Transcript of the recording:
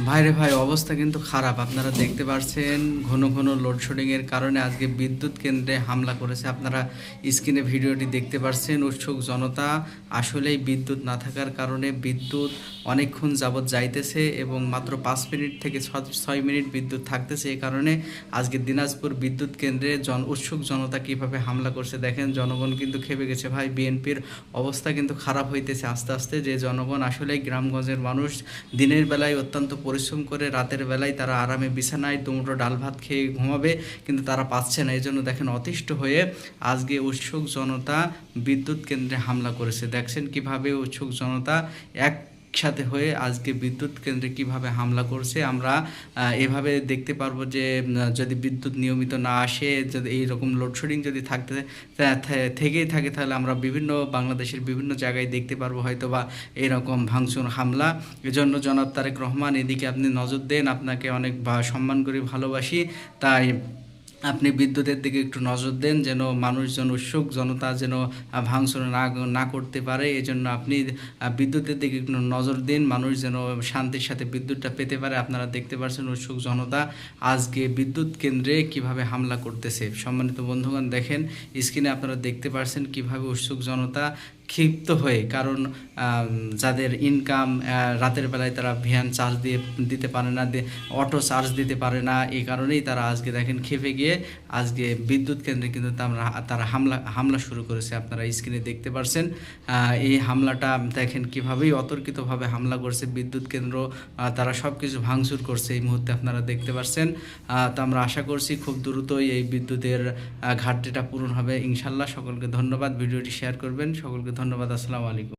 ভাইরে ভাই, অবস্থা কিন্তু খারাপ। আপনারা দেখতে পাচ্ছেন ঘন ঘন লোডশেডিংয়ের কারণে আজকে বিদ্যুৎ কেন্দ্রে হামলা করেছে। আপনারা স্ক্রিনে ভিডিওটি দেখতে পাচ্ছেন। উৎসুক জনতা, আসলেই বিদ্যুৎ না থাকার কারণে বিদ্যুৎ অনেকক্ষণ যাবৎ যাইতেছে এবং মাত্র 5 মিনিট থেকে 6 মিনিট বিদ্যুৎ থাকতেছে। এই কারণে আজকে দিনাজপুর বিদ্যুৎ কেন্দ্রে উৎসুক জনতা কিভাবে হামলা করছে দেখেন। জনগণ কিন্তু খেপে গেছে ভাই। বিএনপির অবস্থা কিন্তু খারাপ হইতেছে আস্তে আস্তে। যে জনগণ আসলেই গ্রামগঞ্জের মানুষ দিনের বেলায় অত্যন্ত পরিশ্রম করে, রাতের বেলায় তারা আরামে বিছানায় দুমুঠো ডাল ভাত খেয়ে ঘুমাবে, কিন্তু তারা পাচ্ছে না। এই জন্য দেখেন অতিষ্ঠ হয়ে আজকে উৎসুক জনতা বিদ্যুৎ কেন্দ্রে হামলা করেছে। দেখছেন কিভাবে উৎসুক জনতা একসাথে হয়ে আজকে বিদ্যুৎ কেন্দ্রে কিভাবে হামলা করছে। আমরা এভাবে দেখতে পারবো যে যদি বিদ্যুৎ নিয়মিত না আসে, যদি এইরকম লোডশেডিং যদি থেকেই থাকে, তাহলে আমরা বাংলাদেশের বিভিন্ন জায়গায় দেখতে পারবো হয়তো বা এরকম ভাঙচুর হামলা। এজন্য জনাব তারেক রহমান, এদিকে আপনি নজর দেন। আপনাকে অনেক সম্মান করি, ভালোবাসি। তাই আপনি বিদ্যুতের দিকে একটু নজর দেন, যেন মানুষজন, উৎসুক জনতা যেন ভাঙচুর না করতে পারে। এজন্য আপনি বিদ্যুতের দিকে একটু নজর দিন, মানুষ যেন শান্তির সাথে বিদ্যুৎটা পেতে পারে। আপনারা দেখতে পাচ্ছেন উৎসুক জনতা আজকে বিদ্যুৎ কেন্দ্রে কিভাবে হামলা করতেছে। সম্মানিত বন্ধুগণ, দেখেন স্ক্রিনে আপনারা দেখতে পাচ্ছেন কিভাবে উৎসুক জনতা ক্ষিপ্ত হয়ে, কারণ যাদের ইনকাম, রাতের বেলায় তারা ভ্যান চার্জ দিতে পারে না, অটো চার্জ দিতে পারে না, এই কারণেই তারা আজকে দেখেন খেপে গিয়ে আজকে বিদ্যুৎ কেন্দ্রে কিন্তু তারা হামলা শুরু করেছে। আপনারা স্ক্রিনে দেখতে পাচ্ছেন এই হামলাটা দেখেন কিভাবেই অতর্কিতভাবে হামলা করছে বিদ্যুৎ কেন্দ্র। তারা সব কিছু ভাঙচুর করছে এই মুহূর্তে আপনারা দেখতে পাচ্ছেন। তো আমরা আশা করছি খুব দ্রুতই এই বিদ্যুতের ঘাটতিটা পূরণ হবে ইনশাল্লাহ। সকলকে ধন্যবাদ। ভিডিওটি শেয়ার করবেন। সকলকে ধন্যবাদ। আসসালামু আলাইকুম।